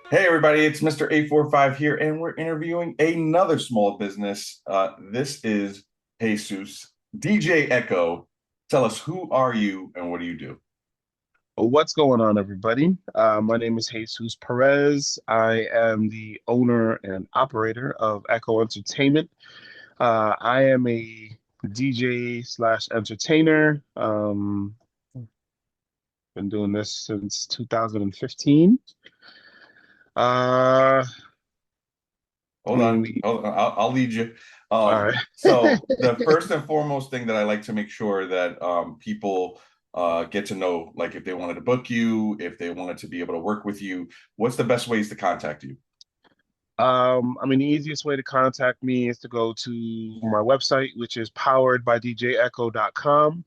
Hey everybody, it's Mr. 845 here, and we're interviewing another small business. This is Jesus. DJ Echo, tell us, who are you and what do you do? Well, what's going on, everybody? My name is Jesus Perez. I am the owner and operator of Echo Entertainment. I am a DJ slash entertainer. Been doing this since 2015. Uh, I Hold mean, on, we, I'll lead you. all right. So the first and foremost thing that I like to make sure that people get to know, like if they wanted to book you, if they wanted to be able to work with you, what's the best ways to contact you? The easiest way to contact me is to go to my website, which is poweredbydjecho.com.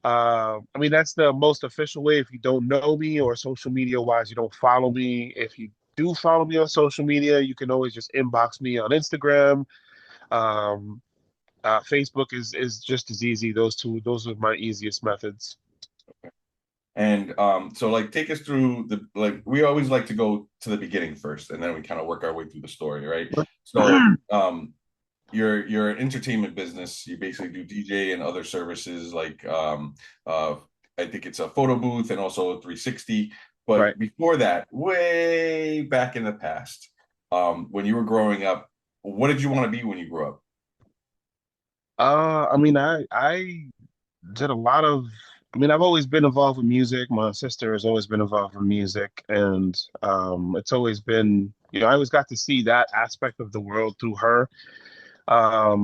That's the most official way. If you don't know me or social media wise, you don't follow me. If you do follow me on social media, you can always just inbox me on Instagram. Um, Facebook is just as easy. Those are my easiest methods. And so like take us through the like we always like to go to the beginning first and then we kind of work our way through the story, right? So you're an entertainment business. You basically do DJ and other services like I think it's a photo booth and also 360. Right. But before that, way back in the past, when you were growing up, what did you want to be when you grew up? I did a lot of. I've always been involved with music. My sister has always been involved with music, and it's always been, I always got to see that aspect of the world through her. I've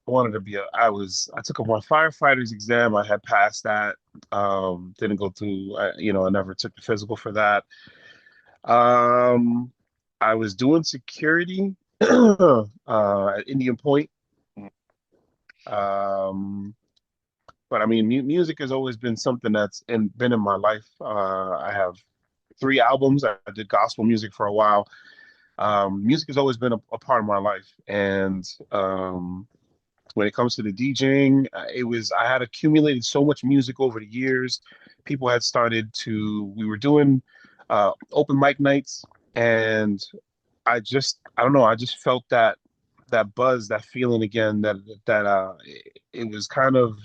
wanted to be I took my firefighter's exam. I had passed that. Didn't go through, I never took the physical for that. Um, I was doing security at Indian Point. Um, but mu music has always been something been in my life. I have three albums. I did gospel music for a while. Music has always been a part of my life, and when it comes to the DJing, I had accumulated so much music over the years. People had started to, we were doing open mic nights, and I don't know, I just felt that buzz, that feeling again, it was kind of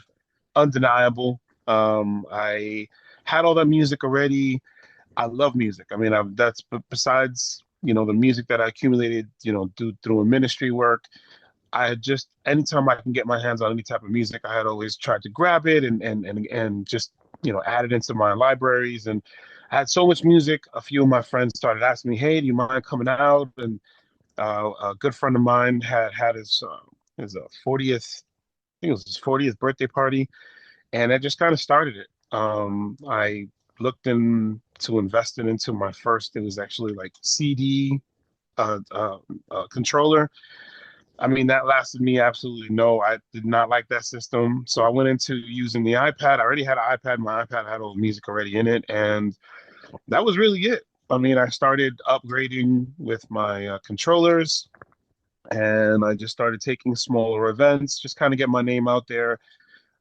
undeniable. I had all that music already. I love music. Besides, the music that I accumulated, through ministry work. I had just anytime I can get my hands on any type of music, I had always tried to grab it and just add it into my libraries. And I had so much music. A few of my friends started asking me, "Hey, do you mind coming out?" And a good friend of mine had his 40th, I think it was his 40th birthday party, and that just kind of started it. I looked into investing into my first. It was actually like CD controller. That lasted me absolutely no. I did not like that system. So I went into using the iPad. I already had an iPad. My iPad had all the music already in it. And that was really it. I started upgrading with my controllers, and I just started taking smaller events, just kind of get my name out there.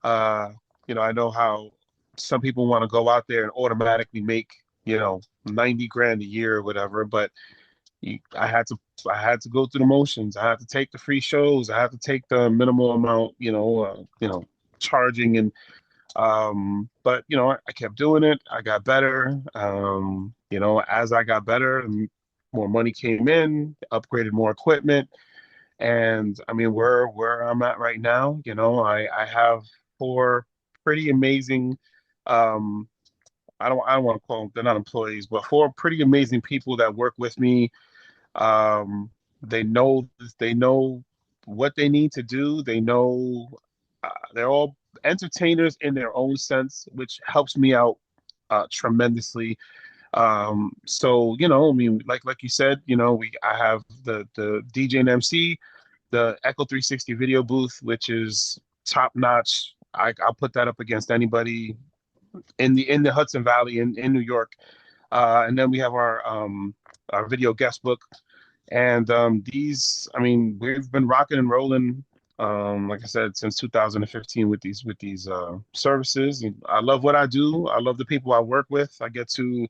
Uh, I know how some people want to go out there and automatically make, 90 grand a year or whatever, but you, I had to go through the motions. I had to take the free shows. I had to take the minimal amount, charging and but I kept doing it. I got better. As I got better and more money came in, upgraded more equipment. And where I'm at right now, I have four pretty amazing um I don't want to call them, they're not employees, but four pretty amazing people that work with me. um, they know what they need to do. They know they're all entertainers in their own sense, which helps me out tremendously. So like you said, we I have the DJ and MC, the Echo 360 video booth, which is top notch. I'll put that up against anybody in the Hudson Valley in New York. And then we have our video guest book, and we've been rocking and rolling, like I said, since 2015 with these services. And I love what I do. I love the people I work with. I get to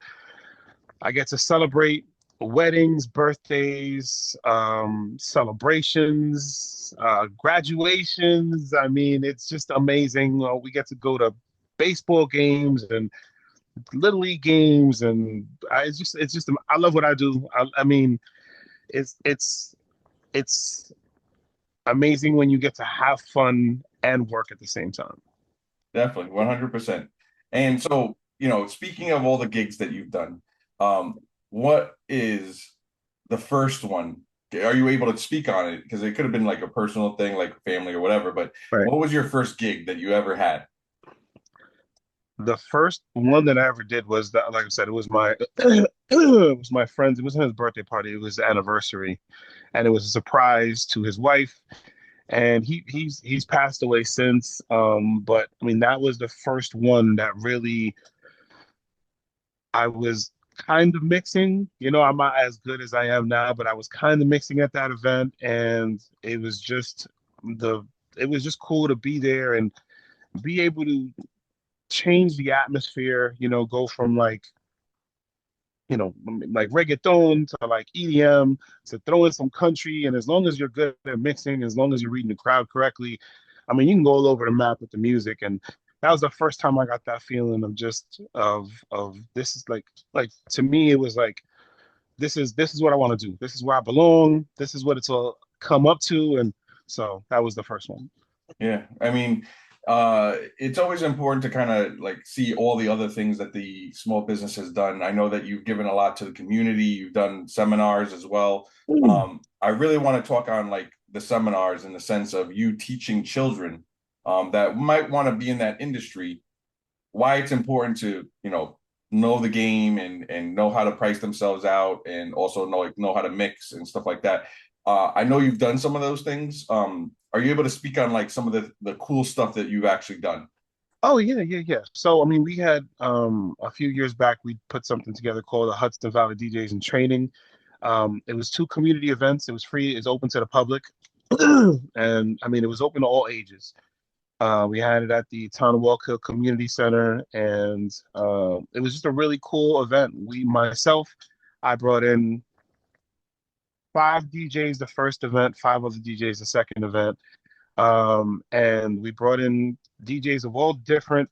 I get to celebrate weddings, birthdays, celebrations, graduations. I mean, it's just amazing. We get to go to baseball games and little league games, and it's just I love what I do. I mean, it's amazing when you get to have fun and work at the same time. Definitely, 100%. And so, speaking of all the gigs that you've done, what is the first one? Are you able to speak on it? Because it could have been like a personal thing, like family or whatever, but Right. what was your first gig that you ever had? The first one that I ever did was that, like I said, it was my it was my friend's. It wasn't his birthday party. It was anniversary, and it was a surprise to his wife. And he's passed away since. But I mean, that was the first one that really I was kind of mixing. I'm not as good as I am now, but I was kind of mixing at that event, and the it was just cool to be there and be able to change the atmosphere. Go from like reggaeton to like EDM to throw in some country. And as long as you're good at mixing, as long as you're reading the crowd correctly, I mean, you can go all over the map with the music. And that was the first time I got that feeling of just of this is like to me, it was like this is what I want to do. This is where I belong. This is what it's all come up to. And so that was the first one. Yeah, I mean, it's always important to kind of like see all the other things that the small business has done. I know that you've given a lot to the community. You've done seminars as well. Mm. I really want to talk on like the seminars in the sense of you teaching children that might want to be in that industry, why it's important to, know the game and know how to price themselves out and also know how to mix and stuff like that. I know you've done some of those things. Are you able to speak on like some of the cool stuff that you've actually done? Oh yeah, yeah, yeah. So I mean, we had a few years back we put something together called the Hudson Valley DJs in Training. It was two community events. It was free. It's open to the public, and I mean, it was open to all ages. We had it at the Town of Walk Hill Community Center, and it was just a really cool event. I brought in five DJs the first event, five other DJs the second event, and we brought in DJs of all different.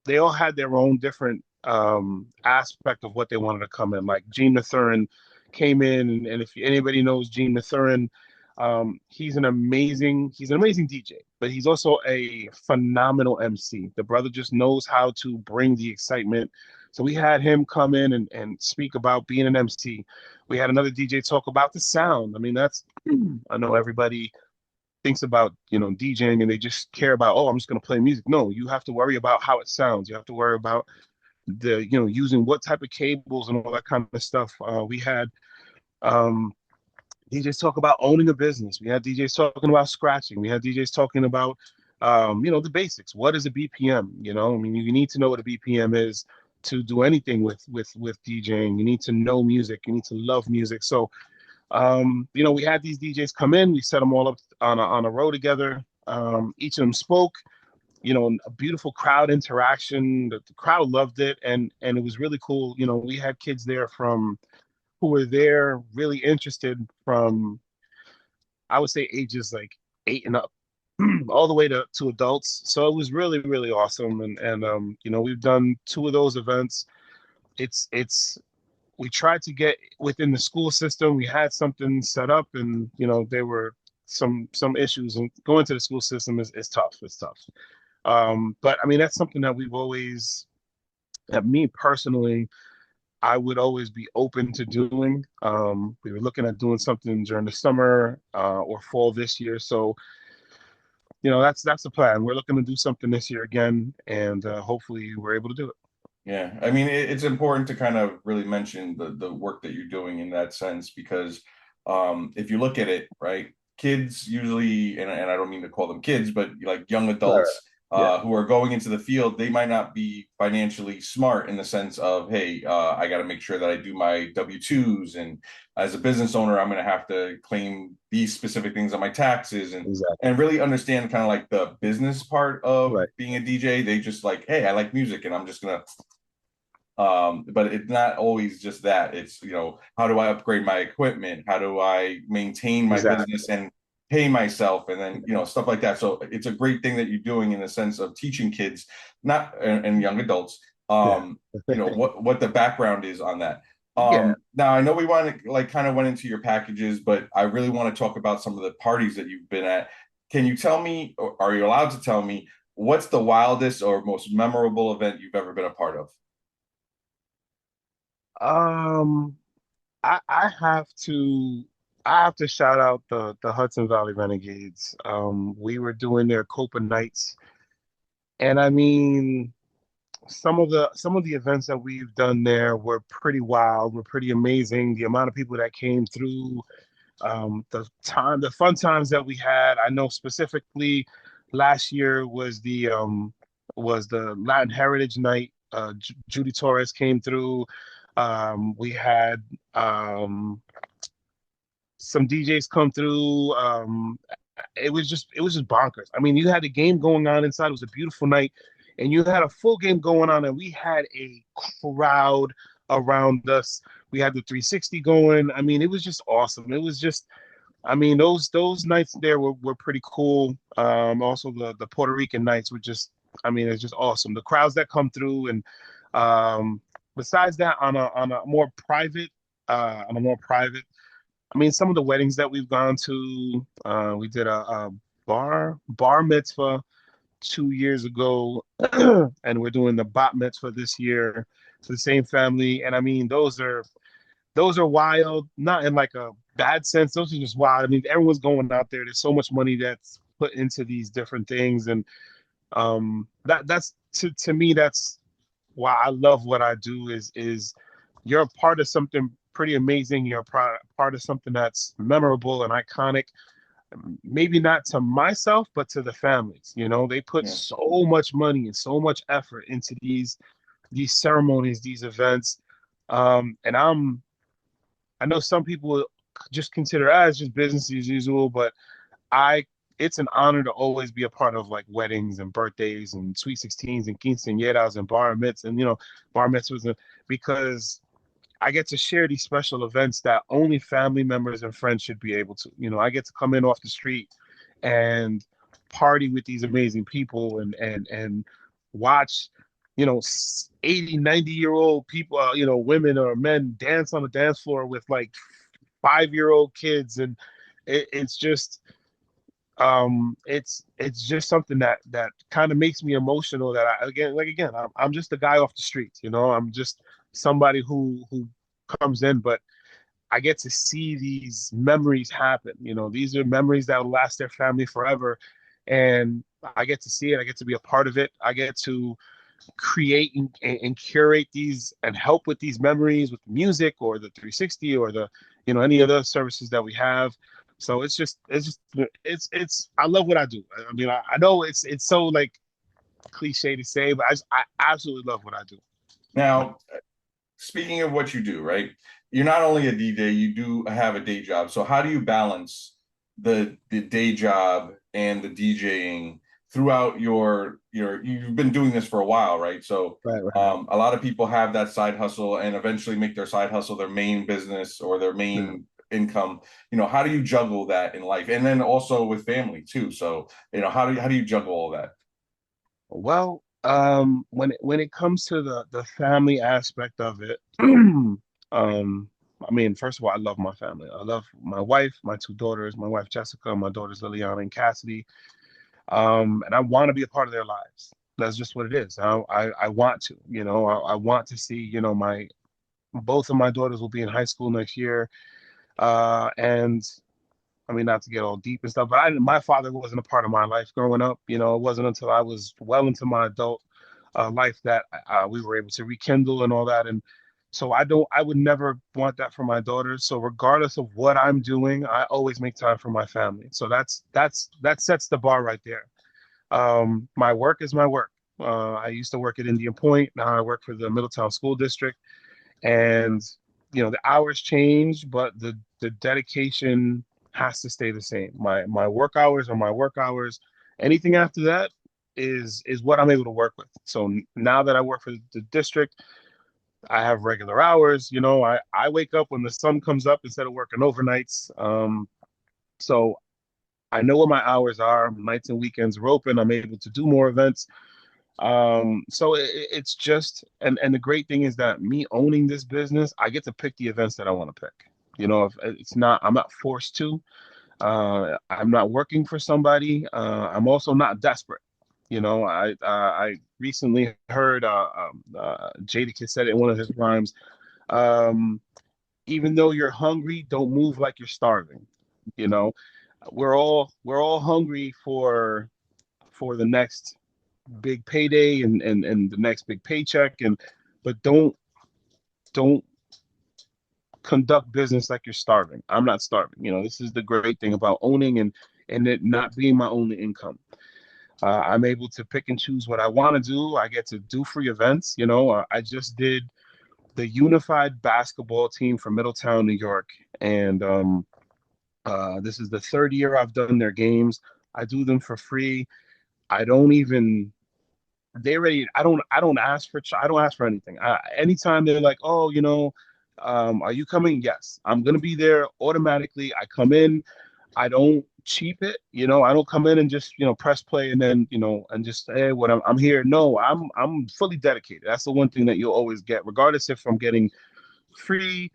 They all had their own different aspect of what they wanted to come in. Like Gene Mathurin came in, and if anybody knows Gene Mathurin, he's an amazing DJ, but he's also a phenomenal MC. The brother just knows how to bring the excitement. So we had him come in and speak about being an MC. We had another DJ talk about the sound. I mean, that's I know everybody thinks about DJing and they just care about, oh, I'm just going to play music. No, you have to worry about how it sounds. You have to worry about the using what type of cables and all that kind of stuff. We had um DJs talk about owning a business. We had DJs talking about scratching. We had DJs talking about the basics. What is a BPM? I mean, you need to know what a BPM is to do anything with DJing. You need to know music. You need to love music. So we had these DJs come in. We set them all up on a row together. Each of them spoke. A beautiful crowd interaction. The crowd loved it, and it was really cool. We had kids there from who were there, really interested from I would say ages like 8 and up, all the way to adults. So it was really really awesome. And we've done two of those events. It's we tried to get within the school system. We had something set up, and there were some issues, and going to the school system is tough. It's tough. But I mean, that's something that we've always, that me personally, I would always be open to doing. We were looking at doing something during the summer or fall this year. So that's the plan. We're looking to do something this year again, and hopefully we're able to do it. Yeah, I mean, it's important to kind of really mention the work that you're doing in that sense because if you look at it, right, kids usually, and I don't mean to call them kids, but like young Right. adults Yeah, who are going into the field, they might not be financially smart in the sense of, hey, I got to make sure that I do my W-2s, and as a business owner, I'm going to have to claim these specific things on my taxes, and exactly. really understand kind of like the business part of Right. being a DJ. They just like, hey, I like music, and I'm just gonna But it's not always just that. It's, how do I upgrade my equipment? How do I maintain my Exactly. business and pay myself? And then, stuff like that. So it's a great thing that you're doing in the sense of teaching kids, not and young adults, Yeah. what the background is on that. Yeah. Now I know we want to like kind of went into your packages, but I really want to talk about some of the parties that you've been at. Can you tell me, or are you allowed to tell me, what's the wildest or most memorable event you've ever been a part of? Um, I have to shout out the Hudson Valley Renegades. We were doing their Copa Nights, and I mean, some of the events that we've done there were pretty wild, were pretty amazing. The amount of people that came through, the fun times that we had. I know specifically last year was the Latin Heritage Night. Judy Torres came through. We had some DJs come through. It was just bonkers. I mean, you had a game going on inside. It was a beautiful night, and you had a full game going on, and we had a crowd around us. We had the 360 going. I mean, it was just awesome. It was just, I mean, those nights there were pretty cool. Also the Puerto Rican nights were just, I mean, it's just awesome. The crowds that come through, and um, besides that, on a more private, I mean, some of the weddings that we've gone to, we did a bar mitzvah 2 years ago, and we're doing the bat mitzvah this year for the same family. And I mean, those are wild, not in like a bad sense. Those are just wild. I mean, everyone's going out there. There's so much money that's put into these different things, and that's to me, that's why I love what I do. Is you're a part of something pretty amazing. You're a part of something that's memorable and iconic. Maybe not to myself, but to the families. They put Yeah. so much money and so much effort into these ceremonies, these events. And I know some people just consider as just business as usual, but I it's an honor to always be a part of like weddings and birthdays and sweet 16s and quinceañeras and bar mitzvahs, because I get to share these special events that only family members and friends should be able to. I get to come in off the street and party with these amazing people, and watch, 80, 90-year-old people, women or men dance on the dance floor with like 5-year-old kids. And it's just it's just something that kind of makes me emotional, that again, I'm just a guy off the street. I'm just somebody who comes in, but I get to see these memories happen. These are memories that will last their family forever, and I get to see it. I get to be a part of it. I get to create and curate these and help with these memories with music or the 360 or the any other services that we have. So it's I love what I do. I mean, I know it's so like cliche to say, but I absolutely love what I do. Now, speaking of what you do, right? You're not only a DJ, you do have a day job. So how do you balance the day job and the DJing throughout you've been doing this for a while, right? So Right, right. a lot of people have that side hustle and eventually make their side hustle their main business or their Yeah. main income. How do you juggle that in life? And then also with family too. So, how do you juggle all that? Well, when it comes to the family aspect of it, I mean, first of all, I love my family. I love my wife, my two daughters, my wife Jessica, my daughters Liliana and Cassidy. And I want to be a part of their lives. That's just what it is. I want to, I want to see, my both of my daughters will be in high school next year. And I mean, not to get all deep and stuff, but my father wasn't a part of my life growing up. It wasn't until I was well into my adult life that we were able to rekindle and all that. And so I would never want that for my daughters. So regardless of what I'm doing, I always make time for my family. So that sets the bar right there. My work is my work. I used to work at Indian Point. Now I work for the Middletown School District, and the hours change, but the dedication has to stay the same. My work hours are my work hours. Anything after that is what I'm able to work with. So now that I work for the district, I have regular hours. I wake up when the sun comes up instead of working overnights. So I know what my hours are. Nights and weekends are open. I'm able to do more events. So it's just, and the great thing is that me owning this business, I get to pick the events that I want to pick. If it's not, I'm not forced to. I'm not working for somebody. I'm also not desperate. I recently heard Jadakiss said it in one of his rhymes. Um, Even though you're hungry, don't move like you're starving. You know, we're all hungry for the next big payday and the next big paycheck, but don't conduct business like you're starving. I'm not starving. This is the great thing about owning and it not being my only income. I'm able to pick and choose what I want to do. I get to do free events. I just did the unified basketball team for Middletown, New York, and this is the third year I've done their games. I do them for free. I don't even they already I don't ask for anything. Anytime they're like, oh, are you coming? Yes, I'm gonna be there automatically. I come in. I don't cheap it. I don't come in and just press play and then and just say, hey, what I'm here. No, I'm fully dedicated. That's the one thing that you'll always get, regardless if I'm getting free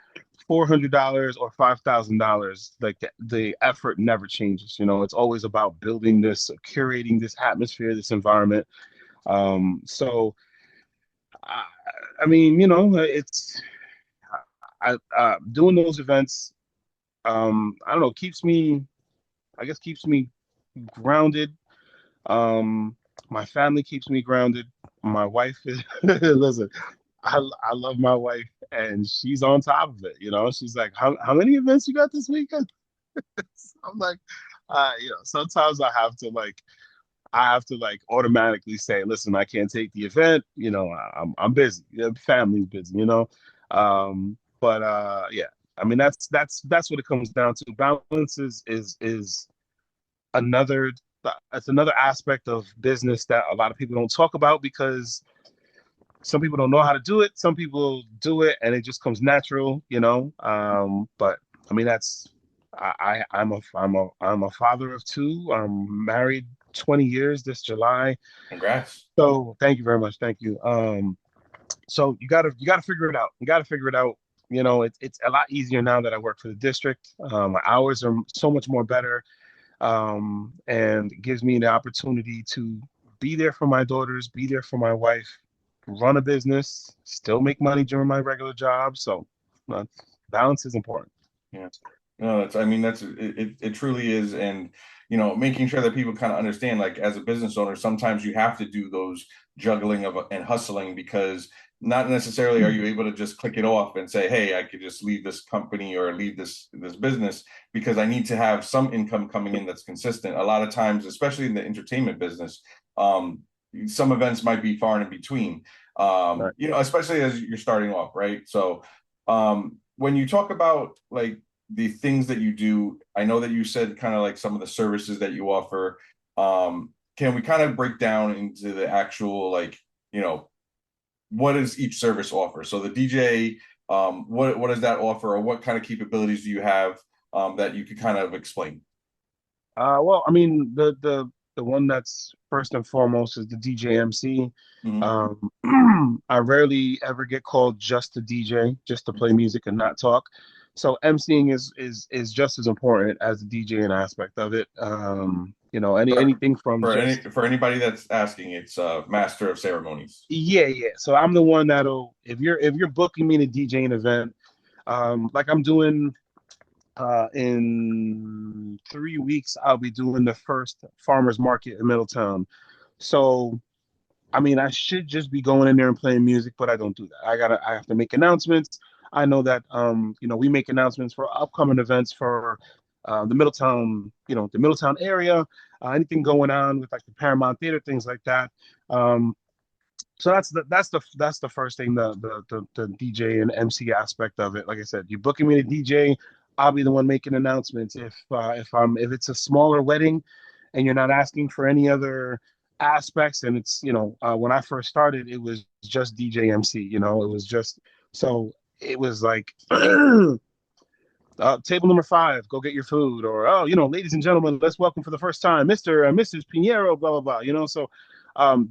$400 or $5,000. Like the effort never changes. It's always about building this, curating this atmosphere, this environment. So I, I mean, it's doing those events. I don't know, keeps me grounded. My family keeps me grounded. My wife is listen. I love my wife, and she's on top of it. She's like, how many events you got this weekend? So I'm like, sometimes I have to automatically say, listen, I can't take the event. I'm busy. The family's busy. But yeah, I mean that's what it comes down to. Balance is another that's another aspect of business that a lot of people don't talk about because some people don't know how to do it. Some people do it and it just comes natural. But I mean that's I'm a father of two. I'm married 20 years this July. Congrats. So thank you very much. Thank you. So you gotta figure it out. You gotta figure it out. It's a lot easier now that I work for the district. My hours are so much more better, and it gives me the opportunity to be there for my daughters, be there for my wife, run a business, still make money during my regular job. So uh, balance is important. Yeah. No, I mean, it truly is. And, making sure that people kind of understand, like, as a business owner, sometimes you have to do those juggling of and hustling because not necessarily are you able to just click it off and say, hey, I could just leave this company or leave this business because I need to have some income coming in that's consistent. A lot of times, especially in the entertainment business, some events might be far and in between, Right. especially as you're starting off, right? So, when you talk about like the things that you do, I know that you said kind of like some of the services that you offer. Can we kind of break down into the actual like, what does each service offer? So the DJ, what does that offer, or what kind of capabilities do you have that you could kind of explain? Well, I mean, the one that's first and foremost is the DJ MC. Hmm. Um, I rarely ever get called just to DJ, just to play music and not talk. So emceeing is just as important as the DJing aspect of it. Anything from just For anybody that's asking, it's master of ceremonies. yeah, yeah. So I'm the one that'll if you're booking me to DJ an event, like I'm doing in 3 weeks, I'll be doing the first farmers market in Middletown. So, I mean, I should just be going in there and playing music, but I don't do that. I have to make announcements. I know that, we make announcements for upcoming events for the Middletown area, anything going on with like the Paramount Theater, things like that. Um, so that's the first thing, the DJ and MC aspect of it. Like I said, you booking me to DJ, I'll be the one making announcements. If it's a smaller wedding and you're not asking for any other aspects, and it's when I first started, it was just DJ MC. It was just So it was like, table number 5, go get your food, or oh, ladies and gentlemen, let's welcome for the first time, Mr. and Mrs. Pinheiro, blah blah blah. So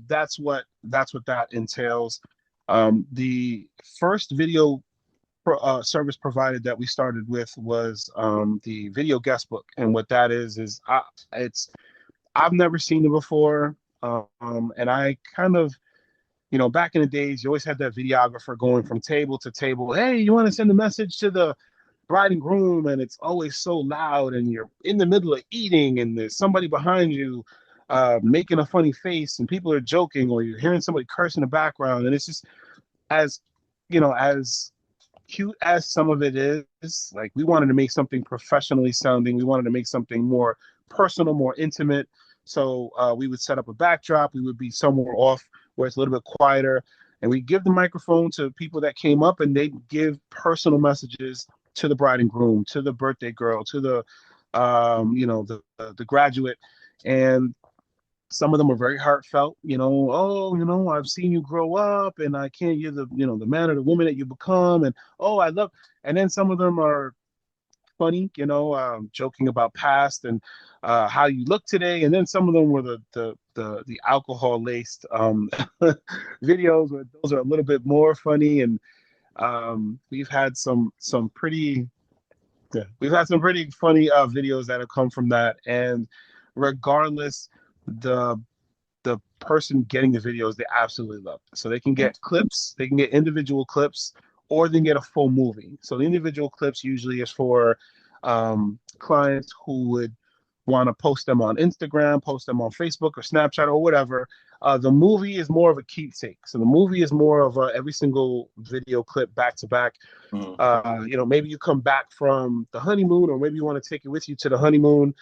that's what that entails. The first video service provided that we started with was the video guest book, and what that is it's I've never seen it before, and I kind of back in the days, you always had that videographer going from table to table. Hey, you want to send a message to the bride and groom, and it's always so loud, and you're in the middle of eating, and there's somebody behind you making a funny face, and people are joking, or you're hearing somebody curse in the background, and it's just as as cute as some of it is. Like, we wanted to make something professionally sounding. We wanted to make something more personal, more intimate. So we would set up a backdrop. We would be somewhere off where it's a little bit quieter, and we give the microphone to people that came up, and they give personal messages to the bride and groom, to the birthday girl, to the the graduate, and some of them are very heartfelt. Oh, I've seen you grow up, and I can't hear the man or the woman that you become, and oh, I love. And then some of them are funny, joking about past and how you look today. And then some of them were the alcohol laced videos, where those are a little bit more funny. And we've had some pretty yeah, we've had some pretty funny videos that have come from that. And regardless, the the person getting the videos, they absolutely love it. So they can get clips, they can get individual clips, or they can get a full movie. So the individual clips usually is for clients who would want to post them on Instagram, post them on Facebook or Snapchat or whatever. The movie is more of a keepsake. So the movie is more of every single video clip back to back. Maybe you come back from the honeymoon, or maybe you want to take it with you to the honeymoon.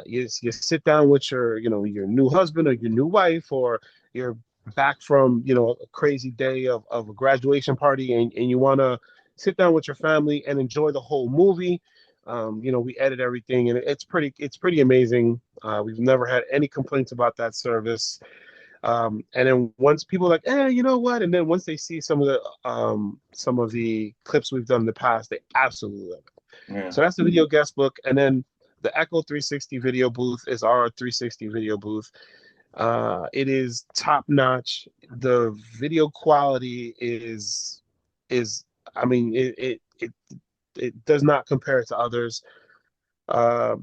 You sit down with your new husband or your new wife, or you're back from a crazy day of a graduation party, and you want to sit down with your family and enjoy the whole movie. We edit everything, and it's pretty amazing. We've never had any complaints about that service. And then once people are like, you know what? And then once they see some of the clips we've done in the past, they absolutely love it. Yeah. So that's the video guest book. And then the Echo 360 video booth is our 360 video booth. It is top notch. The video quality is I mean, it does not compare to others. I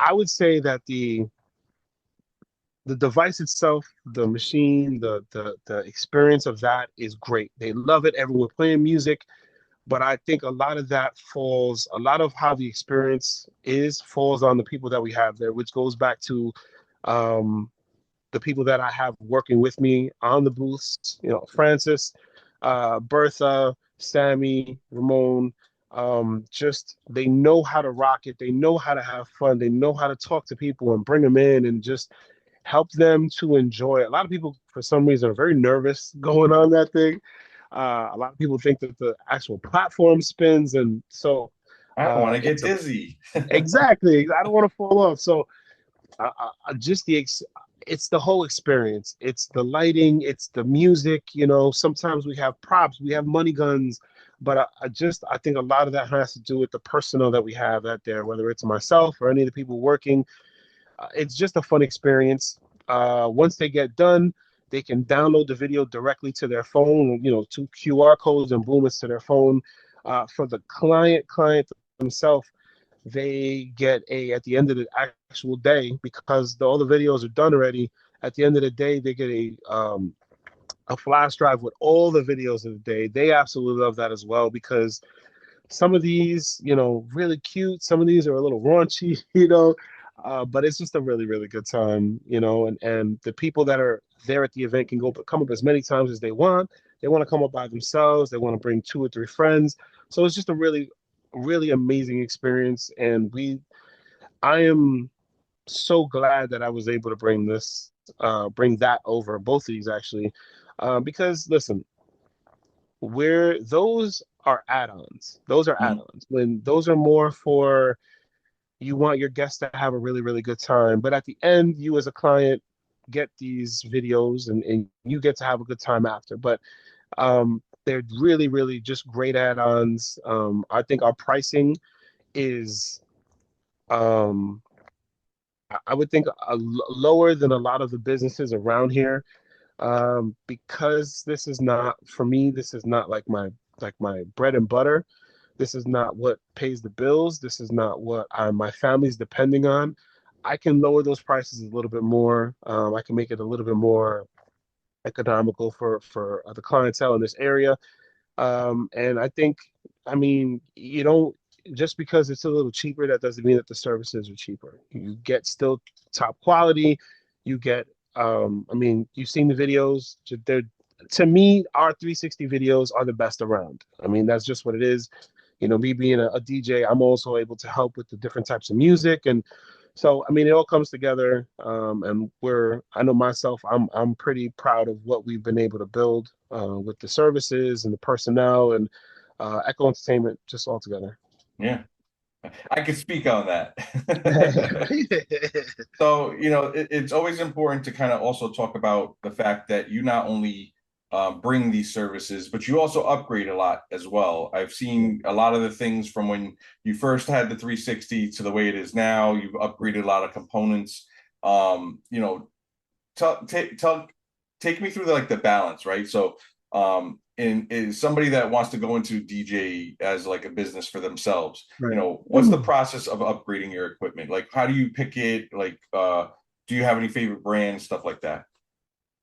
would say that the device itself, the machine, the experience of that is great. They love it. Everyone playing music, but I think a lot of how the experience falls on the people that we have there, which goes back to the people that I have working with me on the booths. Francis, Bertha, Sammy, Ramon. Just they know how to rock it. They know how to have fun. They know how to talk to people and bring them in and just help them to enjoy it. A lot of people, for some reason, are very nervous going on that thing. A lot of people think that the actual platform spins, and so I don't want to get it's dizzy. exactly. I don't want to fall off. So just it's the whole experience. It's the lighting. It's the music. Sometimes we have props. We have money guns. But I think a lot of that has to do with the personnel that we have out there, whether it's myself or any of the people working. It's just a fun experience. Once they get done, they can download the video directly to their phone, 2 QR codes, and boom, it's to their phone. For the client themselves, they get at the end of the actual day, because all the videos are done already. At the end of the day, they get a flash drive with all the videos of the day. They absolutely love that as well, because some of these, really cute. Some of these are a little raunchy, but it's just a really, really good time, and the people that are there at the event can come up as many times as they want. They want to come up by themselves. They want to bring 2 or 3 friends. So it's just a really, really amazing experience. And I am so glad that I was able to bring that over, both of these actually, because listen, those are add-ons. Those are Mm. add-ons. When those are more for, you want your guests to have a really, really good time. But at the end, you as a client get these videos, and you get to have a good time after. But They're really, really just great add-ons. I think our pricing is, um, I would think lower than a lot of the businesses around here, because this is not for me. This is not like my bread and butter. This is not what pays the bills. This is not what my family's depending on. I can lower those prices a little bit more. I can make it a little bit more economical for the clientele in this area. And I think, I mean, you don't just because it's a little cheaper, that doesn't mean that the services are cheaper. You get still top quality. You get, I mean, you've seen the videos. They're to me, our 360 videos are the best around. I mean, that's just what it is. You know, me being a DJ, I'm also able to help with the different types of music, and so I mean, it all comes together. And I know myself, I'm pretty proud of what we've been able to build with the services and the personnel and Echo Entertainment just all together. Yeah, I could speak on that. So, it's always important to kind of also talk about the fact that you not only bring these services, but you also upgrade a lot as well. I've seen a lot of the things from when you first had the 360 to the way it is now. You've upgraded a lot of components. You know, take me through the balance, right? So, in is somebody that wants to go into DJ as like a business for themselves, Right. what's the process of upgrading your equipment? Like, how do you pick it? Like, do you have any favorite brands, stuff like that?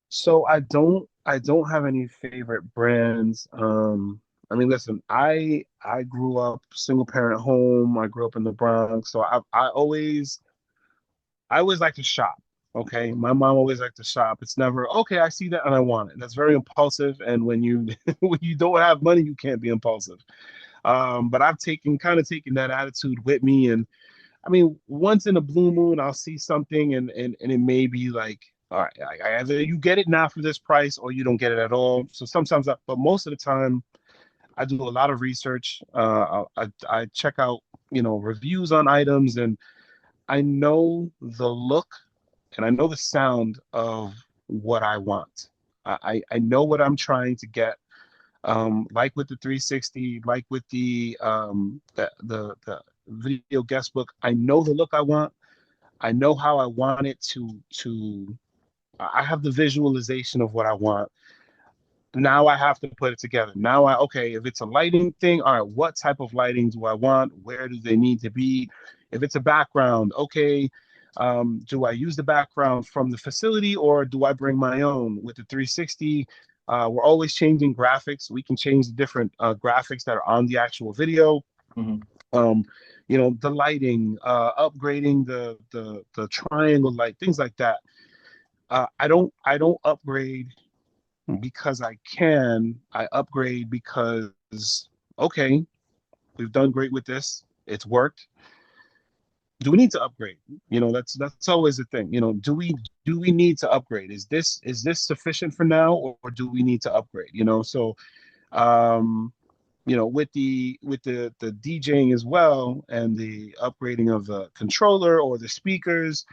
So I don't have any favorite brands. I mean, listen, I grew up single parent home. I grew up in the Bronx, so I always like to shop. Okay, my mom always liked to shop. It's never okay. I see that and I want it. That's very impulsive. And when you when you don't have money, you can't be impulsive. But I've taken that attitude with me, and I mean, once in a blue moon, I'll see something, and it may be like, all right, either you get it now for this price or you don't get it at all. So sometimes, but most of the time, I do a lot of research. I check out, reviews on items, and I know the look and I know the sound of what I want. I know what I'm trying to get. Like with the 360, like with the video guest book, I know the look I want. I know how I want it to. I have the visualization of what I want. Now I have to put it together. Now okay, if it's a lighting thing, all right, what type of lighting do I want? Where do they need to be? If it's a background, okay, do I use the background from the facility or do I bring my own? With the 360, we're always changing graphics. We can change the different graphics that are on the actual video. Mhm. Um, the lighting, upgrading the triangle light, things like that. I don't upgrade because I can. I upgrade because okay, we've done great with this. It's worked. Do we need to upgrade? That's always the thing. Do we need to upgrade? Is this sufficient for now, or do we need to upgrade? So um, with the DJing as well and the upgrading of the controller or the speakers,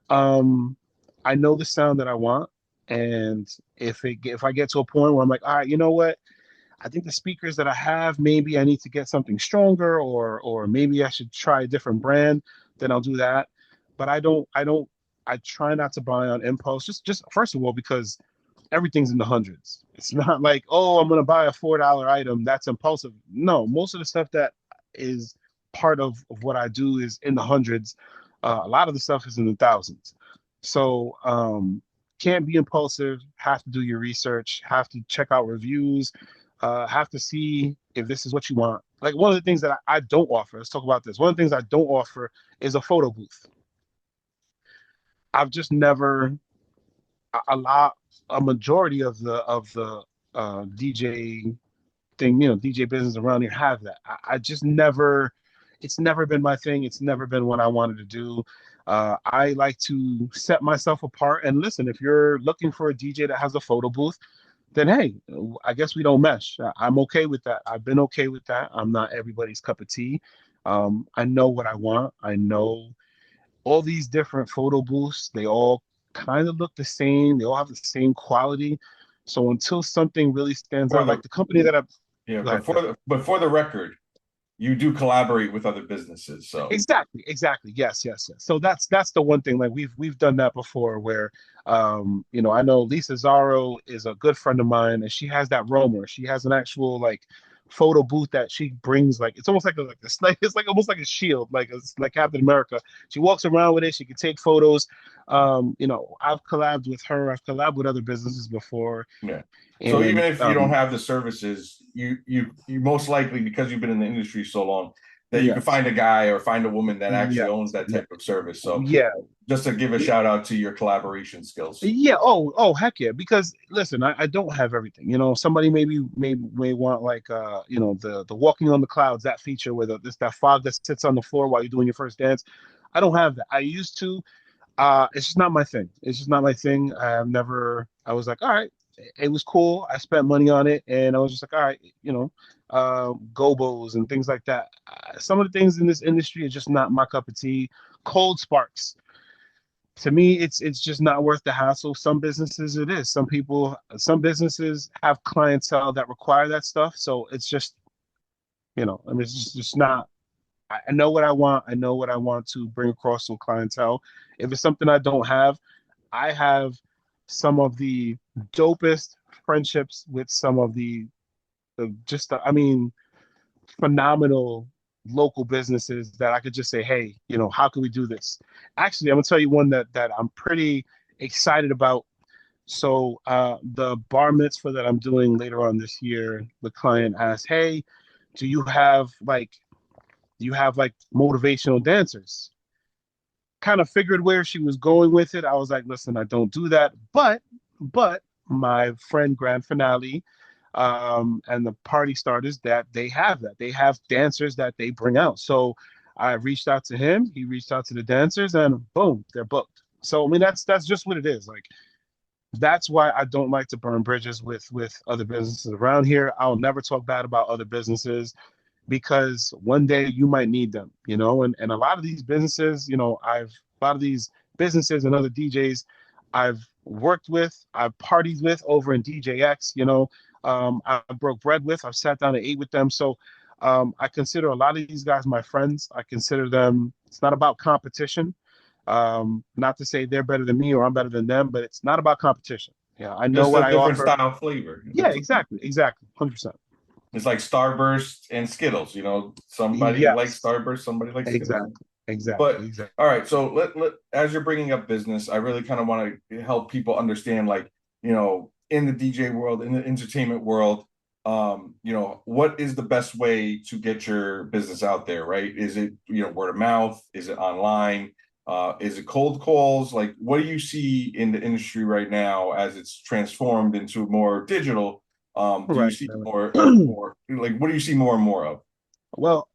um, I know the sound that I want, and if I get to a point where I'm like, all right, you know what? I think the speakers that I have, maybe I need to get something stronger, or maybe I should try a different brand. Then I'll do that. But I try not to buy on impulse. Just first of all, because everything's in the hundreds. It's not like, oh, I'm gonna buy a $4 item. That's impulsive. No, most of the stuff that is part of what I do is in the hundreds. A lot of the stuff is in the thousands. So can't be impulsive. Have to do your research. Have to check out reviews. Have to see if this is what you want. Like one of the things that I don't offer. Let's talk about this. One of the things I don't offer is a photo booth. I've just never a lot a majority of the DJ thing, DJ business around here have that. I just never, it's never been my thing. It's never been what I wanted to do. I like to set myself apart. And listen, if you're looking for a DJ that has a photo booth, then hey, I guess we don't mesh. I'm okay with that. I've been okay with that. I'm not everybody's cup of tea. I know what I want. I know all these different photo booths, they all kind of look the same. They all have the same quality. So until something really stands For out, the like the company that I yeah, go ahead, go ahead. but for the record, you do collaborate with other businesses. So Exactly, exactly. Yes, yes, yes. So that's the one thing. Like we've done that before where I know Lisa Zaro is a good friend of mine and she has that roamer. She has an actual like photo booth that she brings like it's almost like a it's like almost like a shield, like it's like Captain America. She walks around with it, she can take photos. I've collabed with her, I've collabed with other businesses before. yeah. So even And if you don't have the services, you most likely, because you've been in the industry so long, that you can yes, find a guy or find a woman that actually owns yes, that yeah, type of service. So yeah. just to give a shout out to your collaboration skills. Yeah. Oh, heck yeah. Because listen, I don't have everything. Somebody may want like the walking on the clouds, that feature where that fog that sits on the floor while you're doing your first dance. I don't have that. I used to. It's just not my thing. It's just not my thing. I was like, all right, it was cool. I spent money on it and I was just like, all right, gobos and things like that. Some of the things in this industry are just not my cup of tea. Cold sparks to me it's just not worth the hassle. Some businesses it is. Some businesses have clientele that require that stuff, so it's just I mean it's just not. I know what I want. I know what I want to bring across some clientele. If it's something I don't have, I have some of the dopest friendships with some of I mean phenomenal local businesses that I could just say, hey, how can we do this? Actually, I'm gonna tell you one that I'm pretty excited about. So the bar mitzvah that I'm doing later on this year, the client asked, hey, do you have like motivational dancers? Kind of figured where she was going with it. I was like, listen, I don't do that, but my friend Grand Finale and the party starters that they have dancers that they bring out. So I reached out to him, he reached out to the dancers, and boom, they're booked. So I mean that's just what it is. Like that's why I don't like to burn bridges with other businesses around here. I'll never talk bad about other businesses because one day you might need them, and a lot of these businesses, a lot of these businesses and other DJs I've worked with, I've partied with over in DJX, I broke bread with, I've sat down and ate with them. So I consider a lot of these guys my friends. I consider them, it's not about competition. Not to say they're better than me or I'm better than them, but it's not about competition. Yeah, I know Just what a I different offer. style flavor. Yeah, exactly, exactly, 100%. It's like Starburst and Skittles. Somebody likes Yes, Starburst, somebody likes Skittles. exactly, exactly, But exactly. all right, so let as you're bringing up business, I really kind of want to help people understand, like, in the DJ world, in the entertainment world, what is the best way to get your business out there, right? Is it, word of mouth? Is it online? Is it cold calls? Like, what do you see in the industry right now as it's transformed into more digital? Do you Right, see right, more of right. more like what do you see more and more of? Well,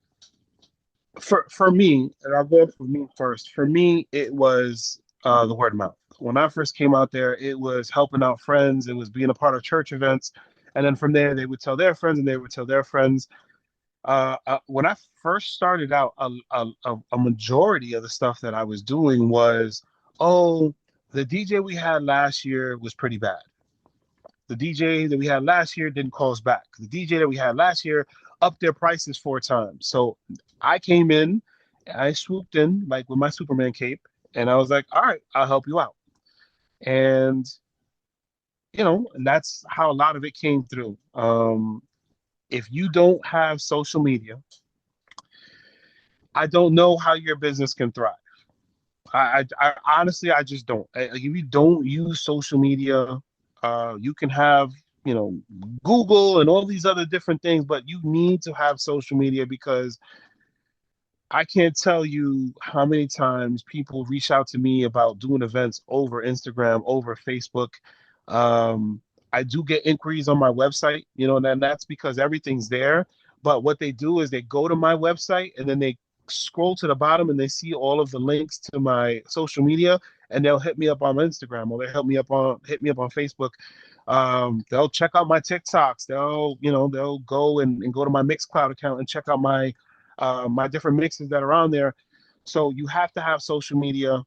for me, and I'll go for me first. For me, it was the word of mouth. When I first came out there, it was helping out friends. It was being a part of church events, and then from there, they would tell their friends, and they would tell their friends. When I first started out, a majority of the stuff that I was doing was, oh, the DJ we had last year was pretty bad. The DJ that we had last year didn't call us back. The DJ that we had last year upped their prices 4 times. So I came in, I swooped in like with my Superman cape, and I was like, all right, I'll help you out. And and that's how a lot of it came through. If you don't have social media, I don't know how your business can thrive. I honestly, I just don't. Like, if you don't use social media, you can have, you know, Google and all these other different things, but you need to have social media because I can't tell you how many times people reach out to me about doing events over Instagram, over Facebook. Um, I do get inquiries on my website, and that's because everything's there. But what they do is they go to my website and then they scroll to the bottom and they see all of the links to my social media and they'll hit me up on Instagram or hit me up on Facebook. They'll check out my TikToks. They'll go and go to my Mixcloud account and check out my different mixes that are on there. So you have to have social media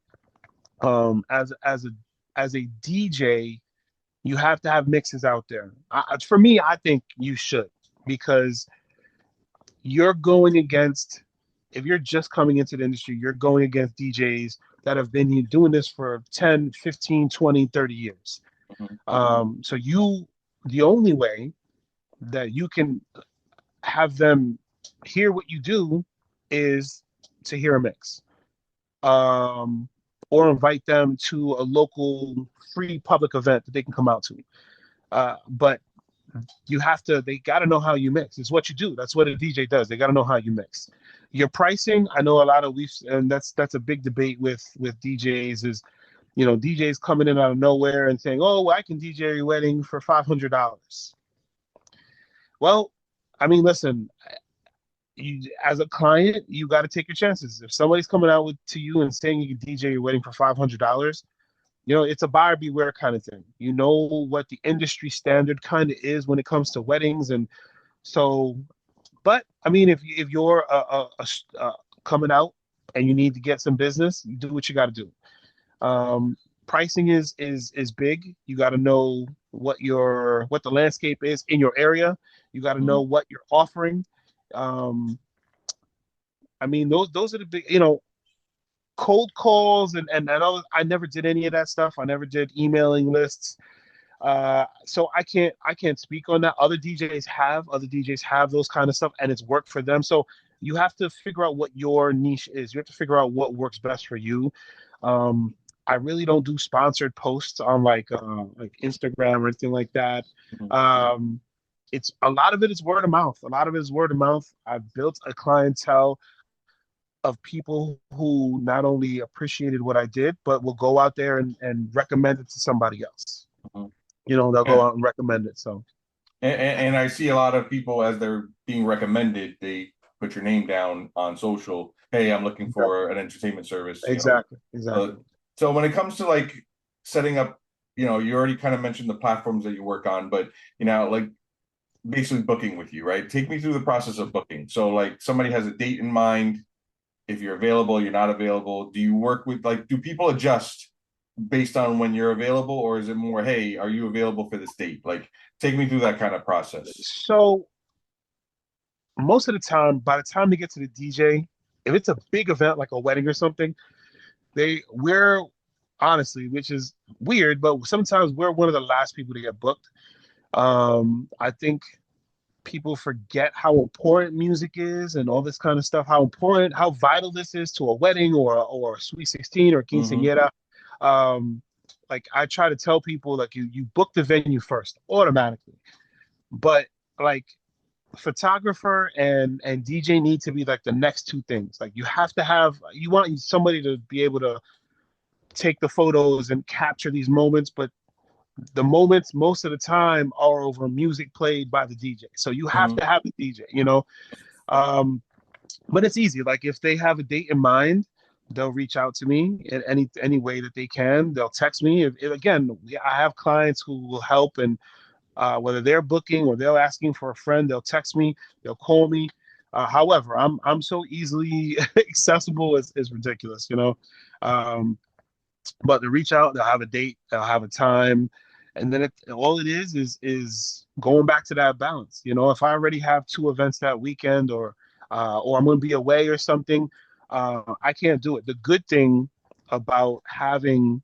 as a DJ. You have to have mixes out there. For me, I think you should, because you're going against, if you're just coming into the industry, you're going against DJs that have been doing this for 10, 15, 20, 30 years. Mhm. So the only way that you can have them hear what you do is to hear a mix, um, or invite them to a local free public event that they can come out to. But they got to know how you mix. It's what you do. That's what a DJ does. They got to know how you mix. Your pricing, I know a lot of and that's a big debate with DJs is, DJs coming in out of nowhere and saying, "Oh, well, I can DJ your wedding for $500." Well, I mean, listen, as a client, you got to take your chances. If somebody's coming out to you and saying you can DJ your wedding for $500, it's a buyer beware kind of thing. You know what the industry standard kind of is when it comes to weddings, and so. But I mean, if you're coming out and you need to get some business, you do what you got to do. Um, Pricing is big. You got to know what the landscape is in your area. You got to know Mhm. what you're offering. Um, I mean, those are the big, cold calls I never did any of that stuff. I never did emailing lists. So I can't speak on that. Other DJs have those kind of stuff, and it's worked for them. So you have to figure out what your niche is. You have to figure out what works best for you. Um, I really don't do sponsored posts on like Instagram or anything like that. Mhm. Um, it's a lot of it is word of mouth. A lot of it is word of mouth. I've built a clientele of people who not only appreciated what I did, but will go out there and recommend it to somebody else. Mhm. They'll go Yeah. out and recommend it. So And I see a lot of people as they're being recommended, they put your name down on social. Hey, I'm looking exactly, for an entertainment service, exactly, Uh, exactly. so when it comes to like setting up, you already kind of mentioned the platforms that you work on, but like basically booking with you, right? Take me through the process of booking. So like somebody has a date in mind, if you're available, you're not available. Do you work with like do people adjust based on when you're available, or is it more, hey, are you available for this date? Like take me through that kind of process. So most of the time, by the time they get to the DJ, if it's a big event like a wedding or something, we're honestly, which is weird, but sometimes we're one of the last people to get booked. I think people forget how important music is and all this kind of stuff, how important, how vital this is to a wedding or a sweet 16 or Mm-hmm. quinceañera. Um, like I try to tell people, like you book the venue first automatically, but like photographer and DJ need to be like the next two things. Like you want somebody to be able to take the photos and capture these moments, but the moments most of the time are over music played by the DJ. So you have Mm-hmm. to have the DJ. Um, but it's easy. Like if they have a date in mind, they'll reach out to me in any way that they can. They'll text me. Again, I have clients who will help, and whether they're booking or they're asking for a friend, they'll text me, they'll call me. However, I'm so easily accessible, it's ridiculous. Um, but to reach out, they'll have a date, they'll have a time, and then all it is going back to that balance. If I already have two events that weekend, or I'm going to be away or something, I can't do it. The good thing about having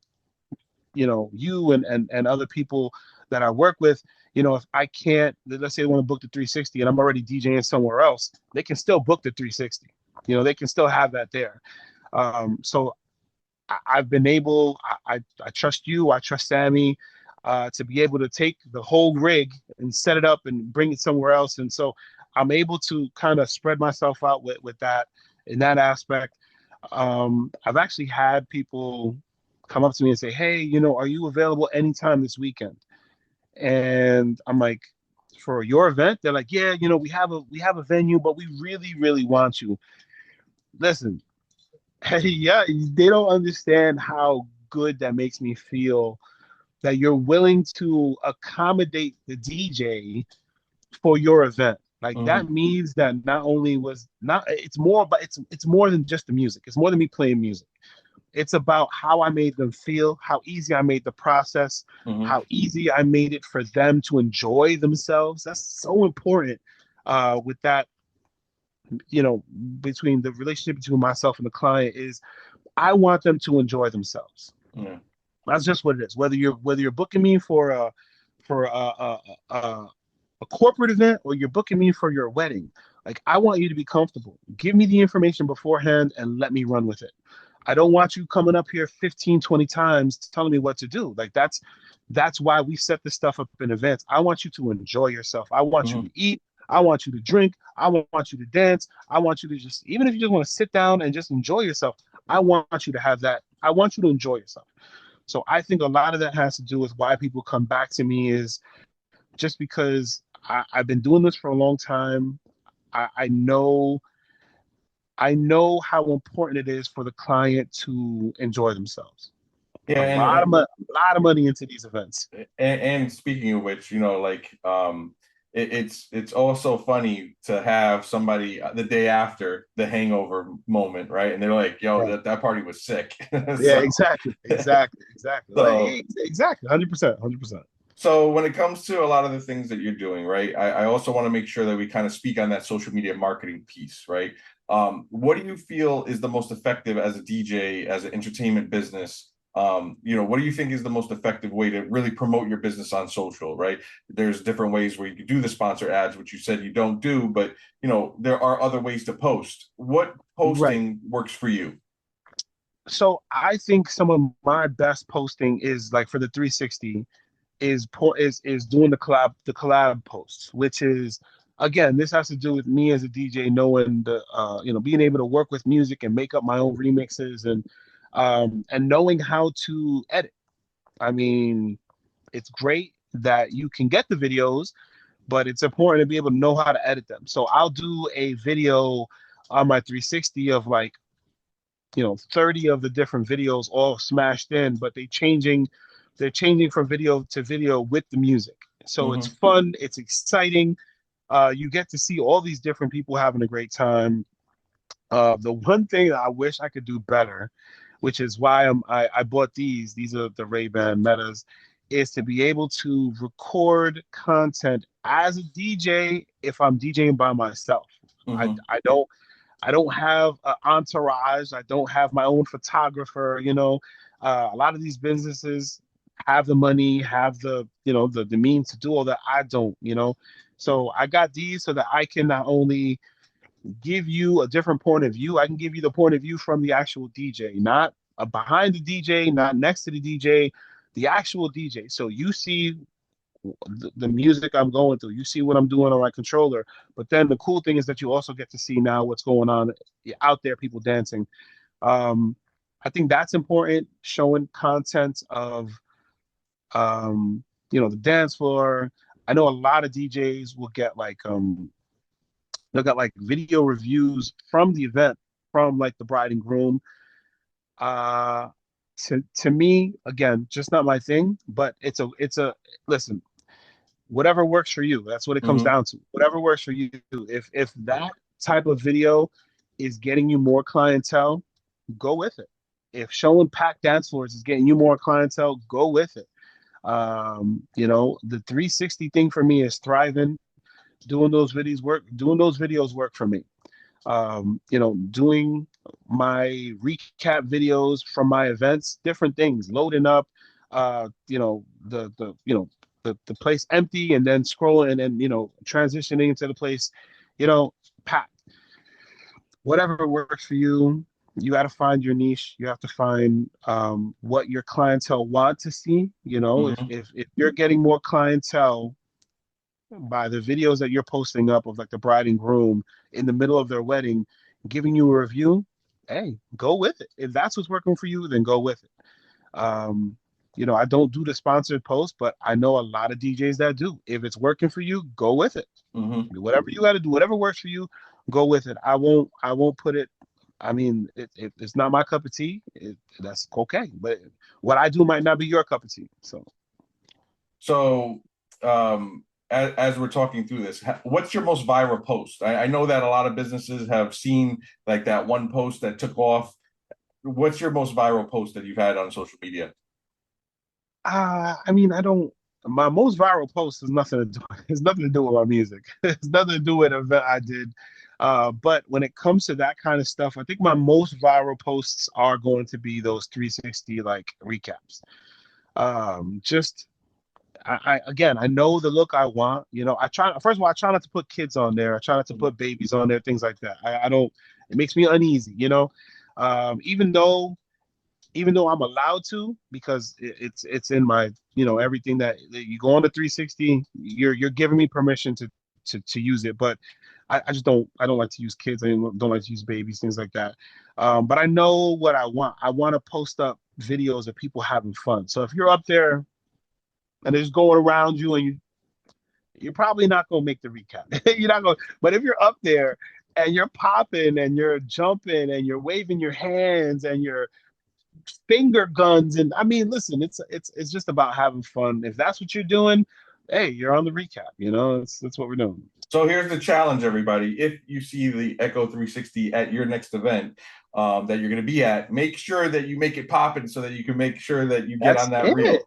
you and other people that I work with, if I can't, let's say they want to book the 360 and I'm already DJing somewhere else, they can still book the 360. They can still have that there. So I've been able, I trust you, I trust Sammy, to be able to take the whole rig and set it up and bring it somewhere else. And so I'm able to kind of spread myself out with that in that aspect. I've actually had people come up to me and say, "Hey, are you available anytime this weekend?" And I'm like, "For your event?" They're like, "Yeah, we have a venue, but we really, really want you." Listen, yeah, they don't understand how good that makes me feel that you're willing to accommodate the DJ for your event. Like Mm-hmm. that means that not only was not it's more, but it's more than just the music. It's more than me playing music. It's about how I made them feel, how easy I made the process, Hmm. how easy I made it for them to enjoy themselves. That's so important with that, you know, between the relationship between myself and the client is I want them to enjoy themselves. Yeah. That's just what it is. Whether you're booking me for a corporate event or you're booking me for your wedding, like I want you to be comfortable. Give me the information beforehand and let me run with it. I don't want you coming up here 15, 20 times telling me what to do. Like that's why we set this stuff up in advance. I want you to enjoy yourself. I want you to Hmm. eat. I want you to drink. I want you to dance. I want you to just, even if you just want to sit down and just enjoy yourself, I want you to have that. I want you to enjoy yourself. So I think a lot of that has to do with why people come back to me is just because I've been doing this for a long time. I know how important it is for the client to enjoy themselves. Yeah, A lot of a lot of money into these events. and speaking of which, like it's also funny to have somebody the day after the hangover moment, right? And they're like, "Yo, Right. that party was sick." Yeah, So, exactly. Like so exactly, 100%, 100%. So when it comes to a lot of the things that you're doing, right, I also want to make sure that we kind of speak on that social media marketing piece, right? What do you feel is the most effective as a DJ, as an entertainment business? What do you think is the most effective way to really promote your business on social, right? There's different ways where you can do the sponsor ads, which you said you don't do, but there are other ways to post. What Right. posting works for you? So I think some of my best posting is like for the 360 is doing the collab posts, which is again, this has to do with me as a DJ knowing being able to work with music and make up my own remixes and knowing how to edit. I mean, it's great that you can get the videos, but it's important to be able to know how to edit them. So I'll do a video on my 360 of like 30 of the different videos all smashed in, but they're changing from video to video with the music. So it's Hmm. fun, it's exciting. You get to see all these different people having a great time. The one thing that I wish I could do better, which is why I bought these are the Ray-Ban Metas, is to be able to record content as a DJ if I'm DJing by myself. I, Hmm. I don't I don't have an entourage. I don't have my own photographer. A lot of these businesses have the money, have the means to do all that. I don't. So I got these so that I can not only give you a different point of view, I can give you the point of view from the actual DJ, not behind the DJ, not next to the DJ, the actual DJ. So you see the music I'm going through. You see what I'm doing on my controller. But then the cool thing is that you also get to see now what's going on out there, people dancing. Um, I think that's important, showing content of the dance floor. I know a lot of DJs will get like they'll get like video reviews from the event from like the bride and groom. Uh to me, again, just not my thing, but it's a listen, whatever works for you. That's what it comes Hmm. down to. Whatever works for you. If that type of video is getting you more clientele, go with it. If showing packed dance floors is getting you more clientele, go with it. The 360 thing for me is thriving. Doing those videos work for me. Doing my recap videos from my events, different things, loading up, the place empty and then scrolling and then transitioning into the place, you know, packed. Whatever works for you, you got to find your niche. You have to find what your clientele want to see. Hmm. If you're getting more clientele by the videos that you're posting up of like the bride and groom in the middle of their wedding, giving you a review, hey, go with it. If that's what's working for you, then go with it. I don't do the sponsored post, but I know a lot of DJs that do. If it's working for you, go with it. Hmm. Whatever you got to do, whatever works for you, go with it. I won't put it. I mean, it's not my cup of tea. That's okay, but what I do might not be your cup of tea. So So, as we're talking through this, what's your most viral post? I know that a lot of businesses have seen like that one post that took off. what's your most viral post that you've had on social media? I mean, I don't. My most viral post has nothing to do. It's nothing to do with my music. It's nothing to do with an event I did. But when it comes to that kind of stuff, I think my most viral posts are going to be those 360 like recaps. Just I again, I know the look I want. You know, I try. First of all, I try not to put kids on there. I try not to put babies on there, things like that. I don't. It makes me uneasy. You know, even though I'm allowed to because it's in my everything that you go on the 360, you're giving me permission to use it, but I just don't like to use kids. I don't like to use babies, things like that. But I know what I want. I want to post up videos of people having fun. So if you're up there and it's going around you and you're probably not gonna make the recap. You're not going. But if you're up there and you're popping and you're jumping and you're waving your hands and you're finger guns, and I mean, listen, it's just about having fun. If that's what you're doing, hey, you're on the recap. That's what we're doing. So here's the challenge, everybody. If you see the Echo 360 at your next event that you're going to be at, make sure that you make it popping so that you can make sure that you get That's on that it. reel.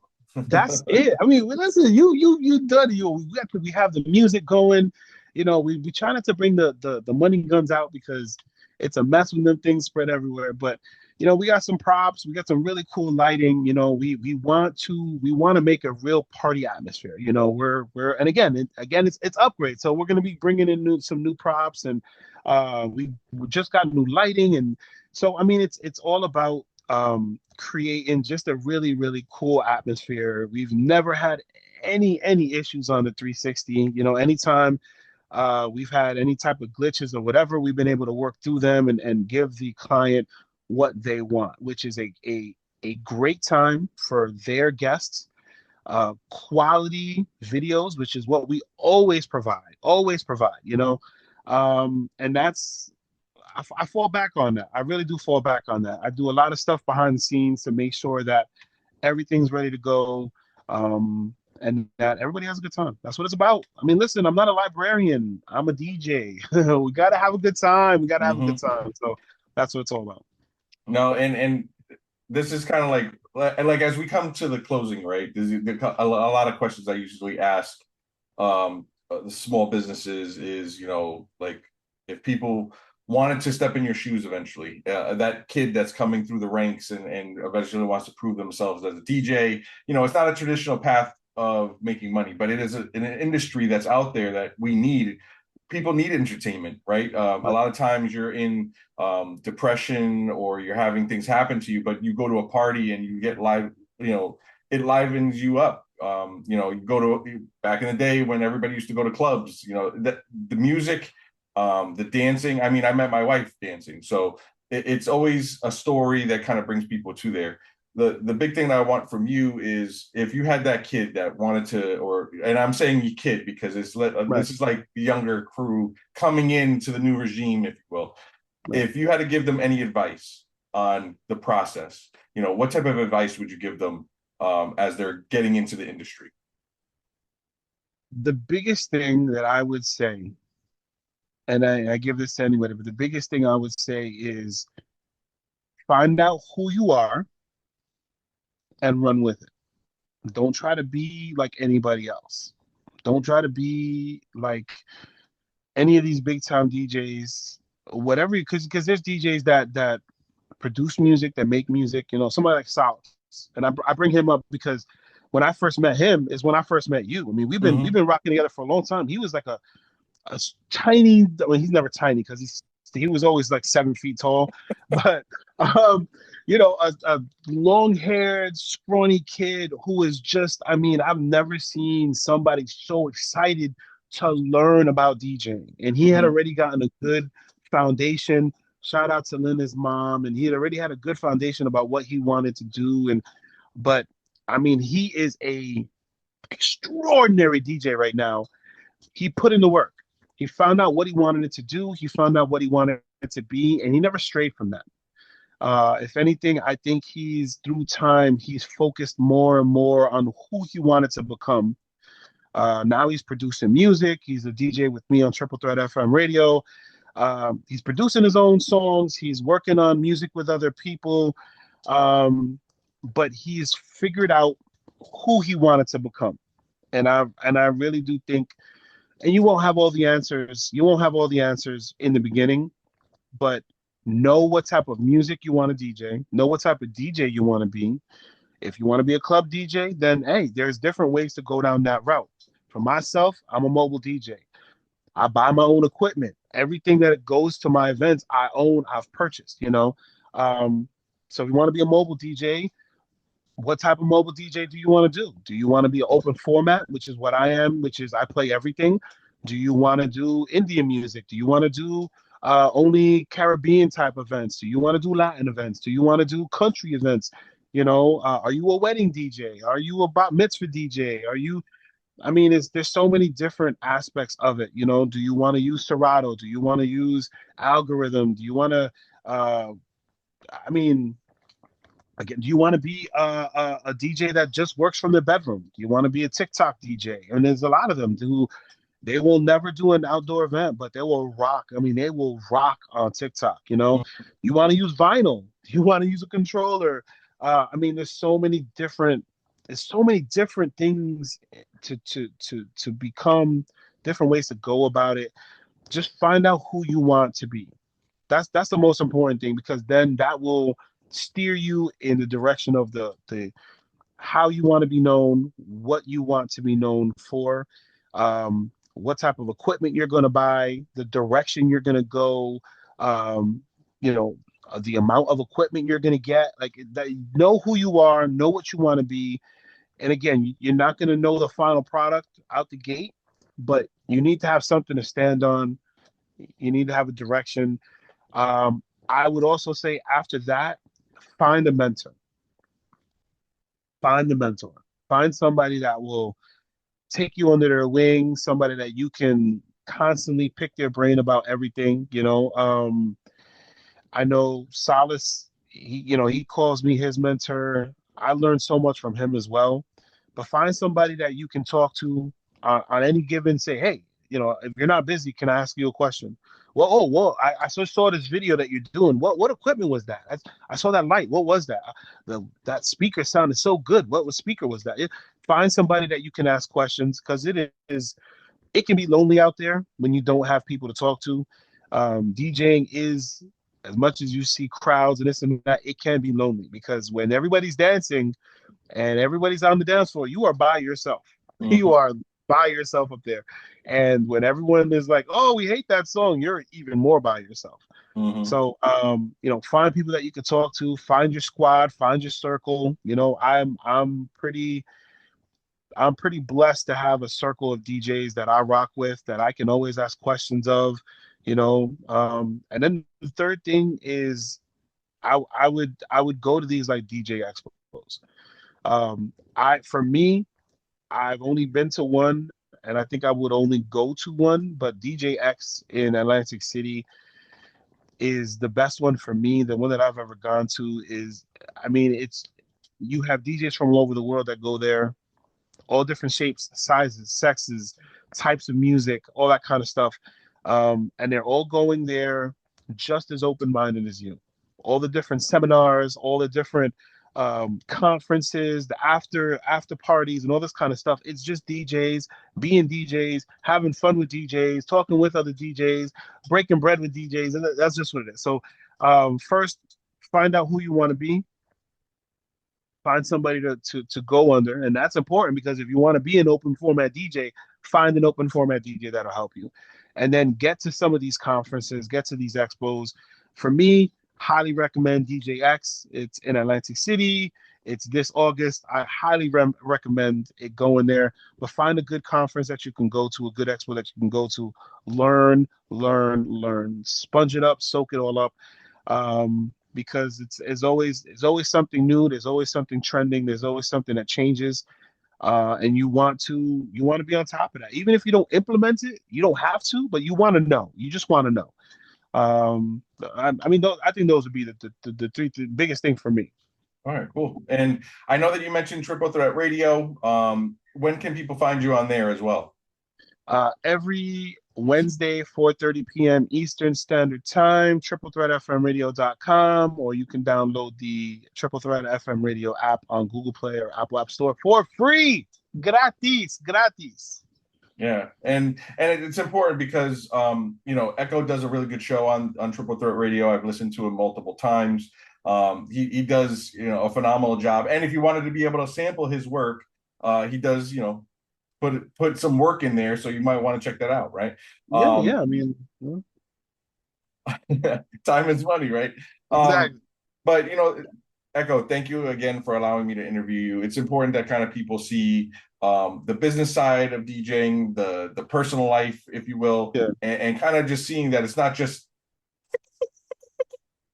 That's it. I mean, listen, you done. We have the music going. We try not to bring the money guns out because it's a mess when them things spread everywhere. But we got some props. We got some really cool lighting. We want to make a real party atmosphere. We're and again it's upgrade. So we're going to be bringing in some new props, and we just got new lighting, and so I mean it's all about creating just a really really cool atmosphere. We've never had any issues on the 360. Anytime we've had any type of glitches or whatever, we've been able to work through them and give the client what they want, which is a great time for their guests, quality videos, which is what we always provide. And I fall back on that. I really do fall back on that. I do a lot of stuff behind the scenes to make sure that everything's ready to go, and that everybody has a good time. That's what it's about. I mean, listen, I'm not a librarian. I'm a DJ. We got to have a good time. We got to have a good Mm-hmm. time. So that's what it's all about. No, and this is kind of like as we come to the closing, right? A lot of questions I usually ask the small businesses is, like if people wanted to step in your shoes eventually, that kid that's coming through the ranks and eventually wants to prove themselves as a DJ, it's not a traditional path of making money, but it is an industry that's out there that we need. People need entertainment, right? A Right. lot of times you're in depression or you're having things happen to you, but you go to a party and you get live, it livens you up. You go to back in the day when everybody used to go to clubs, the music, the dancing. I mean, I met my wife dancing, so it's always a story that kind of brings people to there. The big thing that I want from you is if you had that kid that wanted to, and I'm saying you kid because Right. this is like the younger crew coming into the new regime, if you will. Right. If you had to give them any advice on the process, what type of advice would you give them as they're getting into the industry? The biggest thing that I would say, and I give this to anybody, but the biggest thing I would say is find out who you are and run with it. Don't try to be like anybody else. Don't try to be like any of these big time DJs, whatever, because there's DJs that produce music, that make music. Somebody like Solace, and I bring him up because when I first met him is when I first met you. I mean, we've Mm-hmm. been rocking together for a long time. He was like a tiny. Well, he's never tiny because he was always like 7 feet tall, but a long haired, scrawny kid who is just. I mean, I've never seen somebody so excited to learn about DJing, and he had Mm-hmm. already gotten a good foundation. Shout out to Linda's mom, and he had already had a good foundation about what he wanted to do, but I mean, he is a extraordinary DJ right now. He put in the work. He found out what he wanted it to do. He found out what he wanted it to be, and he never strayed from that. If anything, I think through time, he's focused more and more on who he wanted to become. Now he's producing music. He's a DJ with me on Triple Threat FM radio. He's producing his own songs. He's working on music with other people, um, but he's figured out who he wanted to become. And I really do think, and you won't have all the answers. You won't have all the answers in the beginning, but know what type of music you want to DJ. Know what type of DJ you want to be. If you want to be a club DJ, then hey, there's different ways to go down that route. For myself, I'm a mobile DJ. I buy my own equipment. Everything that goes to my events, I own, I've purchased. Um, so if you want to be a mobile DJ, what type of mobile DJ do you want to do? Do you want to be an open format, which is what I am, which is I play everything? Do you want to do Indian music? Do you want to do only Caribbean type events? Do you want to do Latin events? Do you want to do country events? Are you a wedding DJ? Are you a bat mitzvah DJ? I mean, there's so many different aspects of it. Do you want to use Serato? Do you want to use algorithm? Do you want to, uh, I mean, again, do you want to be a DJ that just works from the bedroom? Do you want to be a TikTok DJ? And there's a lot of them who they will never do an outdoor event, but they will rock. I mean, they will rock on TikTok. You want to use vinyl? Do you want to use a controller? I mean, there's so many different things to become, different ways to go about it. Just find out who you want to be. That's the most important thing, because then that will steer you in the direction of the how you want to be known, what you want to be known for, what type of equipment you're going to buy, the direction you're going to go, um, the amount of equipment you're going to get. Like that, know who you are, know what you want to be. And again, you're not going to know the final product out the gate, but you need to have something to stand on. You need to have a direction. I would also say after that, find a mentor. Find a mentor. Find somebody that will take you under their wing, somebody that you can constantly pick their brain about everything. I know Solace, he calls me his mentor. I learned so much from him as well. But find somebody that you can talk to on any given, say, hey, if you're not busy, can I ask you a question? Well, I just saw this video that you're doing. What equipment was that? I saw that light. What was that? That speaker sounded so good. Speaker was that? Find somebody that you can ask questions, because it can be lonely out there when you don't have people to talk to. DJing is, as much as you see crowds and this and that, it can be lonely, because when everybody's dancing and everybody's on the dance floor, you are by yourself. Mm-hmm. You are by yourself up there. And when everyone is like, oh, we hate that song, you're even more by yourself. Mm-hmm. So, find people that you can talk to, find your squad, find your circle. I'm pretty blessed to have a circle of DJs that I rock with, that I can always ask questions of. And then the third thing is I would go to these like DJ expos. For me, I've only been to one, and I think I would only go to one, but DJX in Atlantic City is the best one for me. The one that I've ever gone to is, I mean, you have DJs from all over the world that go there, all different shapes, sizes, sexes, types of music, all that kind of stuff. And they're all going there just as open-minded as you. All the different seminars, all the different conferences, the after parties, and all this kind of stuff. It's just DJs being DJs, having fun with DJs, talking with other DJs, breaking bread with DJs, and that's just what it is. So first, find out who you want to be. Find somebody to go under, and that's important, because if you want to be an open format DJ, find an open format DJ that'll help you, and then get to some of these conferences, get to these expos. For me, highly recommend DJX. It's in Atlantic City. It's this August. I highly recommend it going there. But find a good conference that you can go to, a good expo that you can go to. Learn, sponge it up, soak it all up. Because it's always something new. There's always something trending. There's always something that changes, and you want to be on top of that. Even if you don't implement it, you don't have to, but you want to know. You just want to know. I mean, I think those would be the three the biggest thing for me. All right, cool. And I know that you mentioned Triple Threat Radio. When can people find you on there as well? Every Wednesday, 4:30 p.m. Eastern Standard Time, triplethreatfmradio.com, or you can download the Triple Threat FM Radio app on Google Play or Apple App Store for free. Gratis, gratis. Yeah, and it's important because Echo does a really good show on Triple Threat Radio. I've listened to him multiple times. He does a phenomenal job. And if you wanted to be able to sample his work, he does put some work in there. So you might want to check that out, right? Yeah, yeah. I mean, Time is money, right? exactly. But Echo, thank you again for allowing me to interview you. It's important that kind of people see the business side of DJing, the personal life, if you will, Yeah, and kind of just seeing that it's not just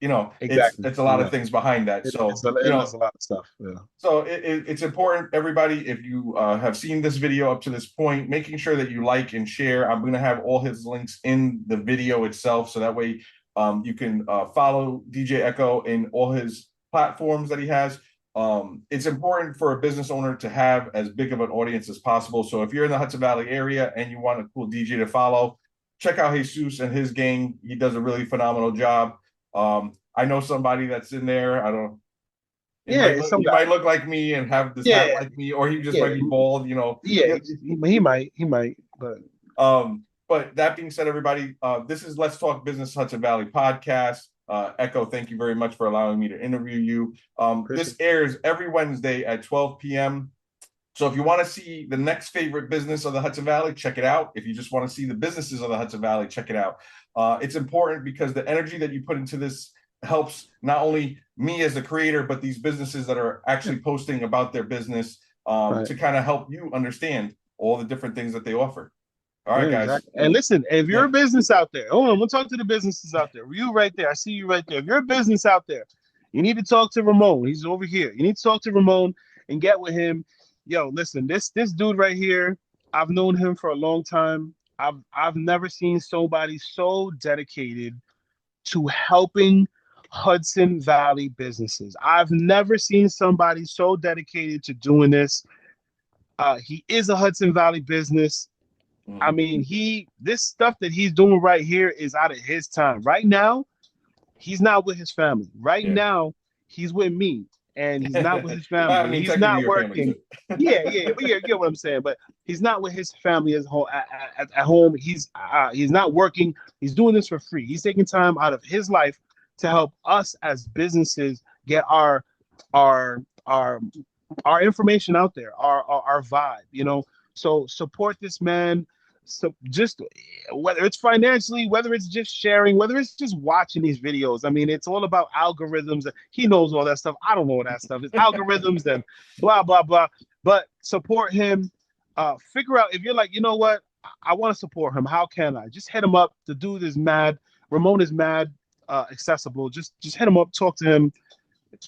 exactly. it's a lot of Yeah, things behind that. So it is a lot of stuff. Yeah, so it's important, everybody, if you have seen this video up to this point, making sure that you like and share. I'm going to have all his links in the video itself, so that way you can follow DJ Echo in all his platforms that he has. It's important for a business owner to have as big of an audience as possible. So if you're in the Hudson Valley area and you want a cool DJ to follow, check out Jesus and his gang. He does a really phenomenal job. I know somebody that's in there. I don't. yeah. It's some He guy. might look like me and have this hat Yeah, like me, or he just yeah, might be bald. yeah. He might, but But that being said, everybody, this is Let's Talk Business Hudson Valley podcast. Echo, thank you very much for allowing me to interview you. This appreciate. airs every Wednesday at 12 p.m. So if you want to see the next favorite business of the Hudson Valley, check it out. If you just want to see the businesses of the Hudson Valley, check it out. It's important because the energy that you put into this helps not only me as the creator, but these businesses that are actually posting about their business Right. to kind of help you understand all the different things that they offer. All Yeah, right, guys. exactly. And listen, if you're Yeah. a business out there, hold on, we'll talk to the businesses out there. You right there. I see you right there. If you're a business out there, you need to talk to Ramon. He's over here. You need to talk to Ramon and get with him. Yo, listen, this dude right here, I've known him for a long time. I've never seen somebody so dedicated to helping Hudson Valley businesses. I've never seen somebody so dedicated to doing this. He is a Hudson Valley business. I Mm-hmm. mean, this stuff that he's doing right here is out of his time. Right now, he's not with his family. Right Yeah. now, he's with me, and he's not with his I family. mean, He's technically not your family working. too. Yeah, yeah, but you get what I'm saying. But he's not with his family at home. He's not working. He's doing this for free. He's taking time out of his life to help us as businesses get our our our information out there, our vibe. So support this man. So just whether it's financially, whether it's just sharing, whether it's just watching these videos. I mean, it's all about algorithms. He knows all that stuff. I don't know what that stuff is. Algorithms and blah blah blah. But support him. Figure out if you're like, you know what, I want to support him. How can I? Just hit him up. The dude is mad. Ramon is mad. Accessible. Just hit him up. Talk to him.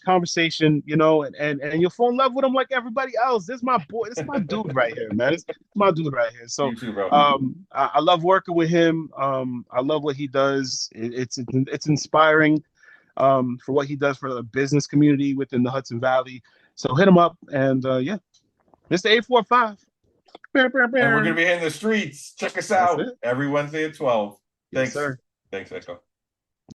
Conversation, and you'll fall in love with him like everybody else. This is my boy. This is my dude right here, man. It's my dude right here. So, You too, bro. I love working with him. I love what he does. It's inspiring, for what he does for the business community within the Hudson Valley. So hit him up, and yeah, Mr. 845. And we're gonna be hitting the streets. Check us That's out it. every Wednesday at 12. Yes, Thanks. sir. Thanks, Echo.